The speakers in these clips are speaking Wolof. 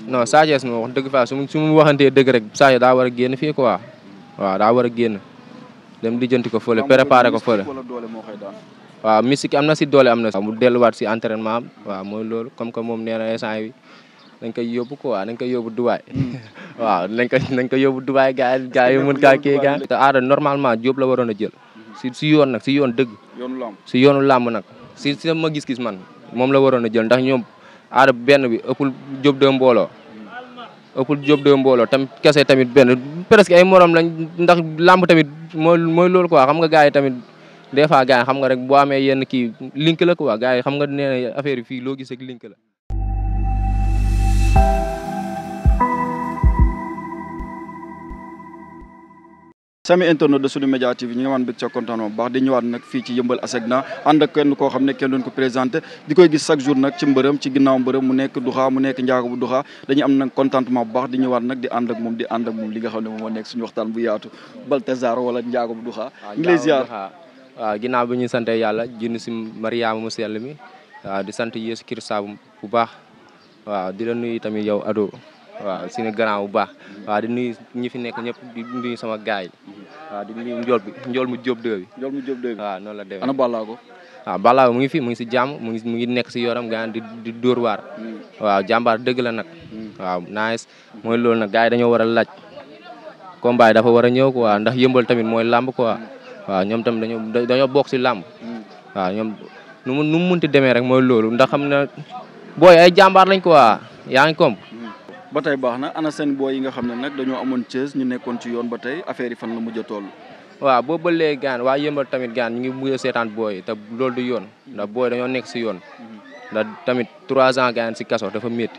non Sa Thiès moom wax dëgg fa su mu waxantee dëgg rek Sa Thiès daa war a génn fii quoi waaw daa war a génn dem lijjanti ko fële préparé ko fële waaw mystique am na si doole am na mu delluwaat si entraînement am waaw mooy loolu comme que moom nee na instant bi dañ koy yóbbu quoi dañ koy yóbbu Dubaay waaw nañ ko yóbbu Dubaay gars yi mën kaa kii gars te Ada normalement Diop la waroon a jël si yoon nag si yoon dëgg si yoonu làmb nag si ma gis-gis man moom la waroon a jël ndax ñoom Ada benn bi ëppul Diop de mbooloo tamit kese tamit benn presque ay morom lañ ndax làmb tamit mooy loolu quoi xam nga gars yi tamit des fois gars yi xam nga rek boo amee yenn kii link la quoi gars yi xam nga nee na affaire yi fii loo gis ak link la. sami internet de Sunu Média TV ñi nga man bëgg ca kontaan bu baax di ñëwaat nag fii ci Yeumbeul Asegna ànd ak kenn koo xam ne kenn doon ko présenté di koy gis chaque jour nag ci mbërëm ci ginnaaw mbërëm mu nekk Duxa mu nekk njaago bu Duxa dañuy am nag contentement bu baax di ñëwaat nag di ànd ak moom li nga xam ne moom moo nekk suñu waxtaan bu yaatu Balthazar wala njaago bu Duxa ngi lay ziar waaw ginnaaw bi ñu sante yàlla junni si Mariama mu sell mi waaw di sant Yeesu Kirista bu baax waaw di la nuyu tamit yow Ado waaw suñu grand bu baax waaw di nuyu ñi fi nekk ñëpp di nuyu sama gaay yi waaw di nuyu njool mu Diop 2 bi waaw noonu la demee ana Balago waaw Balago mu ngi fi mu ngi si jàmm mu ngi nekk si yoram gaan di dóor waar waaw jàmbaar dëgg la nag waaw nice mooy loolu nag gars yi dañoo war a laaj combat yi dafa war a ñëw quoi ndax yëmbal tamit mooy làmb quoi waaw ñoom tamit dañoo bokk si làmb waaw ñoom nu mu munti demee rek mooy loolu ndax xam na booy ay jàmbaar lañ quoi yaa ngi kom ba tey baax na ana seen booy yi nga xam ne nag dañoo amoon Thiès ñu nekkoon ci yoon ba tey affaire yi fan la mujj a toll. waaw boobu ba léegi gaan waa yëmbal tamit gaan ñu ngi mujj a seetaan booy te loolu du yoon ndax booy dañoo nekk si yoon ndax tamit 3 ans gaan si kaso dafa métti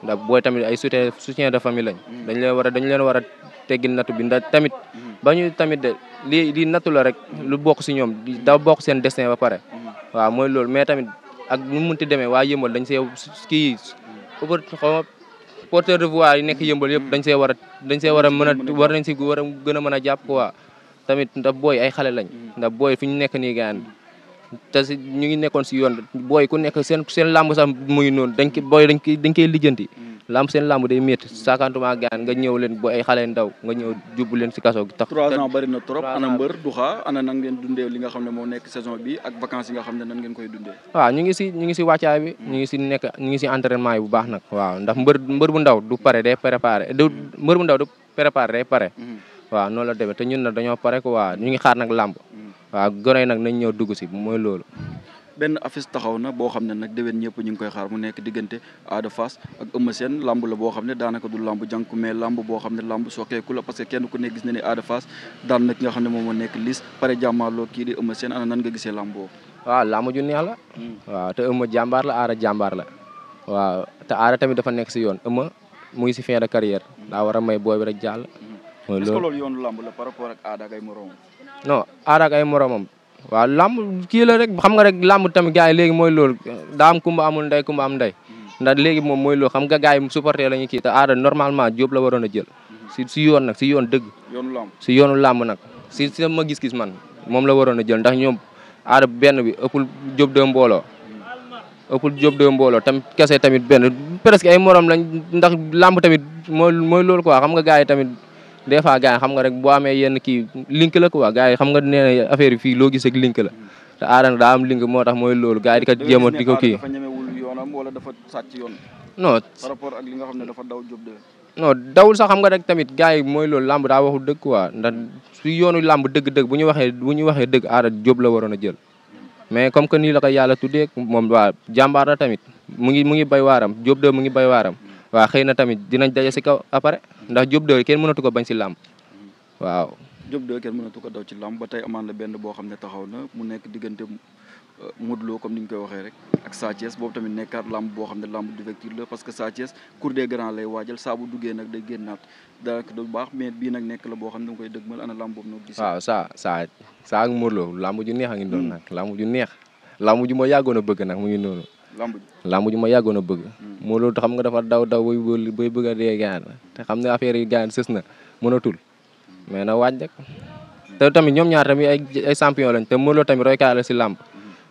ndax booy tamit ay soutien de famille lañ dañu leen war a teggil nattu bi ndax tamit ba ñu tamit de lii nattu la rek lu bokk si ñoom da bokk seen destin ba pare waaw mooy loolu mais tamit ak nu mu munti demee waa yëmbal dañ see kii porteur de voix yi nekk yëmbal yëpp dañ see war a mën a war nañ si war a gën a mën a jàpp quoi tamit ndax booy ay xale lañ ndax booy fi ñu nekk nii gaan te si ñu ngi nekkoon si yoon booy ku nekk seen làmb sax muy noonu dañ koy lijjanti làmb seen làmb day métti sakantuma gaan nga ñëw leen booy ay xale ndaw nga ñëw jubbu leen si kaso tax 3 ans bari na trop ana mbër Duxa ana nan ngeen dundee li nga xam ne moo nekk saison bi ak vacances yi nga xam ne nan ngeen koy dundee waaw ñu ngi si wàccaay bi ñu ngi si entraînement yi bu baax nag waaw ndax mbër bu ndaw du pare day préparé mbër bu ndaw du préparé day pare waaw noonu la demee te ñun nag dañoo pare ko waaw ñu ngi xaar nag làmb waaw gone yi nag nañ ñëw dugg si mooy loolu benn affiche taxaw na boo xam ne nag déwén ñëpp ñu ngi koy xaar mu nekk diggante Ada Fass ak Eumeu Sène lamb la boo xam ne daanaka du lamb jànku mais lamb boo xam ne lamb sookeeku la parce que kenn ku ne gis na ne Ada Fass daan na ki nga xam ne moom moo nekk lis pare jàmmaarloo kii di Eumeu Sène ana nan nga gisee lamb boobu waaw lamb ju neex la waaw te Eumeu jàmbaar la Ada jàmbaar la waaw te Ada tamit dafa nekk si yoon Eumeu mu ngi si fin de carrière daa war a may booy bi rek jàll est-ce que loolu yoonu lamb la par rapport ak Ada ak ay moromam non Ada ak ay moromam waaw lamb kii la rek xam nga rek lamb tamit gars yi léegi mooy loolu daa am kumba amul ndey kumba am ndey ndax léegi moom mooy loolu xam nga gars yi supporter la ñu kii te Ada normalement Diop la waroon a jël si yoon nag si yoon dëgg si yoonu lamb nag si ma gis-gis man moom la waroon a jël ndax ñoom Ada benn bi ëppul Diop de mbooloo tamit kese tamit benn presque ay morom lañ ndax lamb tamit mooy loolu quoi xam nga gars yi tamit des fois gars yi xam nga rek boo amee yenn kii link la quoi gars yi xam nga nee na affaire yi fii loo gis ak link la te Ada daa am link moo tax mooy loolu gars yi di ko jéem a di ko kii. dafa ñemewul yoonam wala dafa sàcc yoon. non par rapport ak li nga xam ne dafa daw Diop de. non dawul sax xam nga rek tamit gars yi mooy loolu lamb daa waxul dëgg quoi ndax su yoonu lamb dëgg-dëgg bu ñu waxee dëgg Ada Diop la waroon a jël mais comme que nii la ko yàlla tuddee moom waa jàmbaar la tamit mu ngi bay waaram Diop de mu ngi bay waaram. waaw xëy na tamit dinañ daje si kaw après ndax Diop 2 kenn mënatu ko bañ si làmb waaw. Diop 2 kenn mënatu ko daw ci làmb ba tey amaan la benn boo xam ne taxaw na mu nekk diggante Modou Lo comme ni ñu koy waxee rek ak Sa Thiès boobu tamit nekkaat làmb boo xam ne làmb d'ouverture la parce que Sa Thiès cour des grands lay waajal saa bu duggee nag day génnaat daanaka du baax mais bii nag nekk la boo xam ne da nga koy dëgmal ana làmb boobu nag. waaw saa ak Modou Lo làmb ju neex a ngi doon nag làmb ju neex làmb ju ma yàggoon a bëgg nag mu ngi noonu. lamb ju ma yàggoon a bëgg moo loolu xam nga dafa daw bay bëgg a dee gaan te xam ne affaire yi gaan sës na mënatul mais na waaj rek te tamit ñoom ñaar tamit ay champion lañ te Modou Lo tamit roykaay la si lamb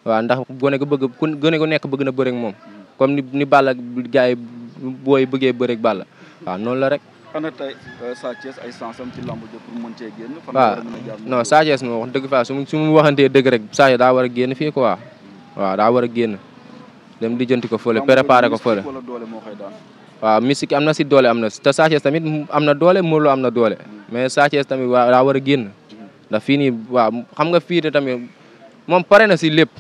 waaw ndax gone gu nekk bëgg na bëre ak moom comme ni Balla gars yi booy bëggee bëreeg Balla waaw noonu la rek. xanaa tey Sa Thiès ay sansam ci lamb ji pour mën cee génn. waaw non Sa Thiès moom wax dëgg fa su mu waxantee dëgg rek Sa Thiès daa war a génn fii quoi waaw daa war a génn dem lijjanti ko fële préparé ko fële. waaw mystique am na si doole am na te Sa Thiès tamit am na doole Modou Lo am na doole mais Sa Thiès tamit waa daa war a génn ndax fii nii waaw xam nga fii tamit moom pare na si lépp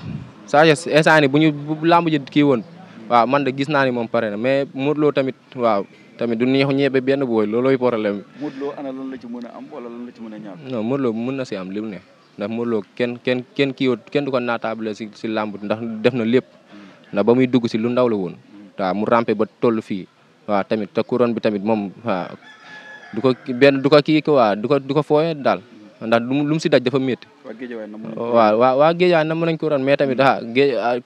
Sa Thiès instant ni bu lamb ji kii woon waaw man de gis naa ni moom pare na mais Modou Lo tamit waaw tamit du neexu ñebe benn booy loolooy problème bi. Modou Lo ana lan la ci mën a am wala lan la ci mën a ñàkk. non Modou Lo mën na si am li mu ne ndax Modou Lo kenn du ko naataable si lamb ndax def na lépp ndax ba muy dugg si lu ndaw la woon waaw mu rampé ba toll fii waaw tamit te couronne bi tamit moom waaw du ko kii ko waa du ko fooyee daal ndax lu mu si daj dafa métti. waa Géejawaay na mën nañ couronne mais tamit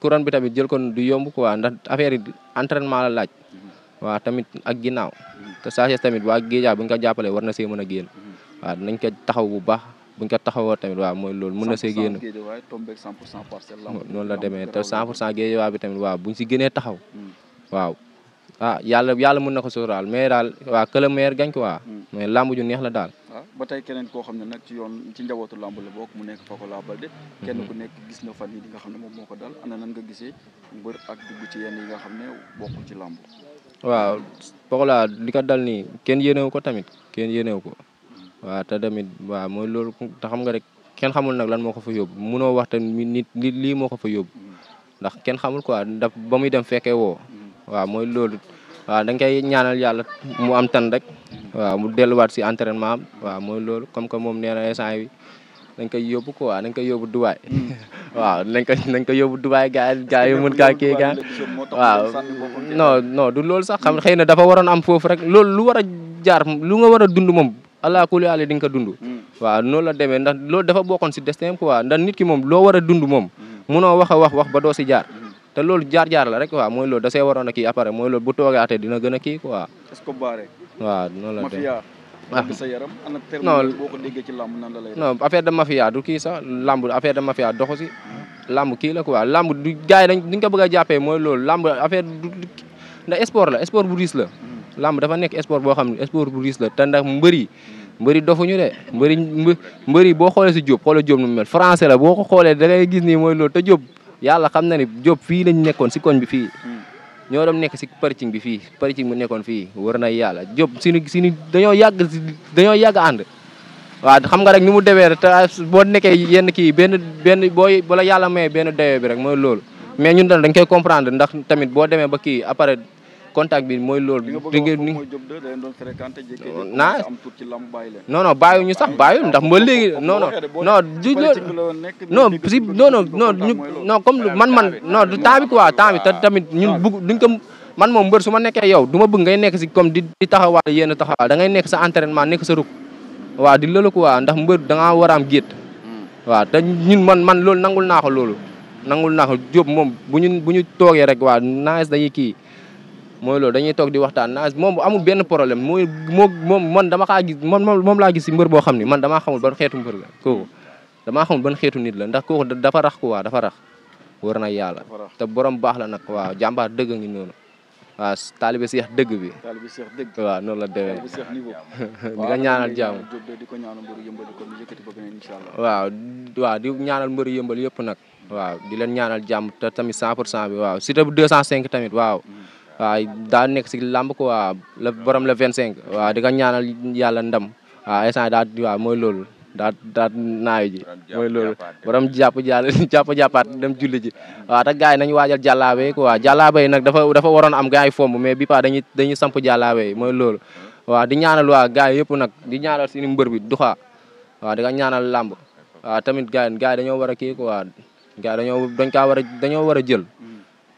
couronne bi tamit jël ko du yomb quoi ndax affaire yi entraînement la laaj waaw tamit ak ginnaaw te Sa Thiès tamit waa Géejawaay bu ñu ko jàppalee war na see mën a génn waaw nañ ko taxaw bu baax bu ñu ko taxawoo tamit waaw mooy loolu mën na see génn noonu la demee te 100% Géejawaay bi tamit waaw buñ si gënee taxaw waaw yàlla mën na ko sóoraal mais daal waa que le meilleur gagne quoi mais lamb ju neex la daal. waaw ba tey keneen koo xam ne nag ci njabootu lamb la bokk mu nekk Pokola Baldé kenn ku nekk gis na fan yi li nga xam ne moom moo ko dal ana nan nga gisee mbër ak dugg ci yenn yi nga xam ne bokkul ci lamb. waaw Pokola li ko dal nii kenn yéenewu ko tamit waaw te tamit waaw mooy loolu te xam nga rek kenn xamul nag lan moo ko fa yóbbu munoo wax tamit nit lii moo ko fa yóbbu ndax kenn xamul quoi ndax ba muy dem fekkee woo. waaw mooy loolu waaw dañ koy ñaanal yàlla mu am tan rek waaw mu delluwaat si entraînement am waaw mooy loolu comme que moom nee na instant bi dañ koy yóbbu quoi dañ koy yóbbu Dubaay waaw nañ ko yóbbu Dubaay gars yi mën kaa kii gaa waaw non du loolu sax xam xëy na dafa waroon am foofu rek loolu lu war a jaar lu nga war a dund moom allah kulli aale di nga ko dund waaw noonu la demee ndax loolu dafa bokkoon si destin quoi ndax nit ki moom loo war a dund moom munoo wax a wax ba doo si jaar te loolu jaar la rek waaw mooy loolu da see waroon a kii après mooy loolu bu toogaatee dina gën a kii quoi. est-ce que baare. waaw noonu la demee mafia sa yaram ana terme boo ko déggee ci lamb nan la lay non affaire de mafia du kii sax lamb affaire de mafia doxu si lamb kii la quoi lamb du gars yi dañ ko bëgg a jàppee mooy loolu lamb affaire du ndax sport la sport bu riis la lamb dafa nekk sport boo xam ne sport bu riis la te ndax mbëri dofuñu de mbëri boo xoolee si Diop xoolee Diop nu mu mel français la boo ko xoolee da ngay gis nii mooy loolu te Diop yàlla xam na ni Diop fii lañ nekkoon si koñ bi fii ñoo doon nekk si paricing bi fii paricing bu nekkoon fii war na yàlla Diop suñu dañoo yàgg ànd waaw xam nga rek ni mu demee te boo nekkee yenn kii benn booy bala yàlla may benn dayoo bi rek mooy loolu mais ñun dañ koy comprendre ndax tamit boo demee ba kii après contact bi mooy loolu. non bàyyiwuñu sax bàyyiwul ndax ba léegi non comme non du temps bi quoi temps bi te tamit ñun bugg duñ ko man moom mbër su ma nekkee yow du ma bëgg ngay nekk si comme di taxawaal yenn taxawaal da ngay nekk sa entraînement nekk sa ruk waaw di loolu quoi ndax mbër da ngaa war a am gétt waaw te ñun man loolu nangul naa ko Diop moom bu ñu toogee rek waaw naes dañuy kii mooy loolu dañuy toog di waxtaan naes moom amul benn problème moom man dama kaa gis moom laa gis si mbër boo xam ni man damaa xamul ban xeetu mbër la kooku damaa xamul ban xeetu nit la ndax kooku dafa rax quoi dafa rax war na yàlla te borom baax la nag waaw jàmbaar dëgg ngi noonu waaw taalibe Seex dëgg bi waaw noonu la demee di nga ñaanal jàmm waaw di ñaanal mbëru yëmbal yëpp nag waaw di leen ñaanal jàmm te tamit 100% bi waaw Siteu bu 205 tamit waaw daa nekk si làmb ko waaw la borom la 25 waaw di nga ñaanal yàlla ndam waaw instant waaw mooy loolu daa naayu ji mooy loolu borom jàppaat dem julli ji waaw te gars yi nañu waajal jàllaabe yi quoi jàllaabe yi nag dafa waroon am gars yi fomb mais bi pa dañuy samp jàllaabe yi mooy loolu waaw di ñaanal waa gars yi yëpp nag di ñaanal suñu mbër bi duxaa waaw di nga ñaanal làmb waaw tamit gars yi dañoo war a kii quoi gars yi dañoo war a jël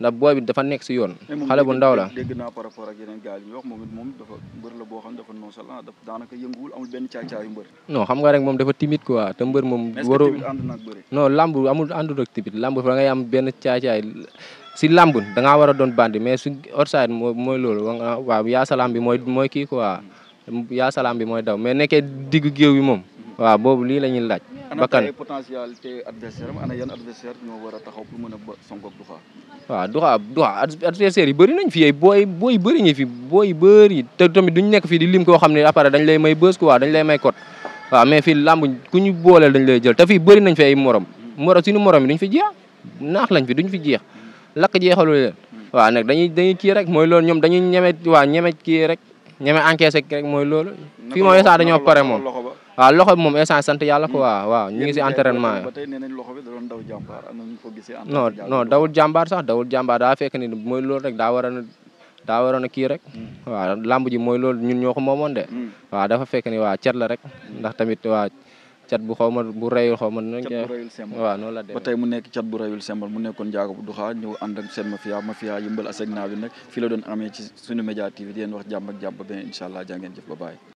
ndax booy bi dafa nekk si yoon xale bu ndaw la dégg naa par rapport ak yeneen gars yi wax moom dafa mbër la boo xam dafa nonchalant dafa daanaka yënguwul amul benn caay-caayu mbër non xam nga rek moom dafa timide quoi te mbër moom waru non lamb amul àndul ak timide lamb fa ngay am benn caay-caay si lamb da ngaa war a doon bandi mais su outside mooy loolu waaw yaa salaam bi mooy kii quoi yaa salaam bi mooy daw mais nekkee diggu géew bi moom waaw boobu lii la ñuy laaj bakkan ana potentialité adversaire am ana yan adversaire ñoo war a taxaw pour mën a sonk ak Duxa. waaw Duxa adversaire yi bëri nañ fi ay booy bëri ñi fi booy bëri te tamit duñ nekk fii di lim koo xam ne après dañ lay may bës quoi dañ lay may code waaw mais fii làmb ku ñu booleel dañ lay jël te fii bëri nañ fi ay morom suñu morom yi duñ fi jeex naax lañ fi duñ fi jeex lakk jeexalu leen waaw nag dañuy kii rek mooy loolu ñoom dañuy ñeme kii rek ñeme encaissé rek mooy loolu fii moom instant dañoo pare moom waaw loxo bi moom instant sant yàlla ko waaw ñu ngi si entraînement ba tey nee nañ loxo bi da doon daw jàmbaar am na ñu ko gisee non dawul jàmbaar sax dawul jàmbaar daa fekk ni mooy loolu rek daa waroon a kii rek waaw lamb ji mooy loolu ñun ñoo ko moomoon de waaw dafa fekk ni waa cat la rek ndax tamit waa cat bu xaw ma bu reyul xaw ma nañ ko waaw noonu la dem ba tey mu nekk cat bu reyul sembal mu nekkoon Ndiago bu Duxa ñëw ànd ak seen mafia Yeumbeul Asegna bi nag fii la doon amee ci suñu Média TV di leen wax jàmm ak jàmm ba beneen incha allah jaa ngeen jëf ba bàyyi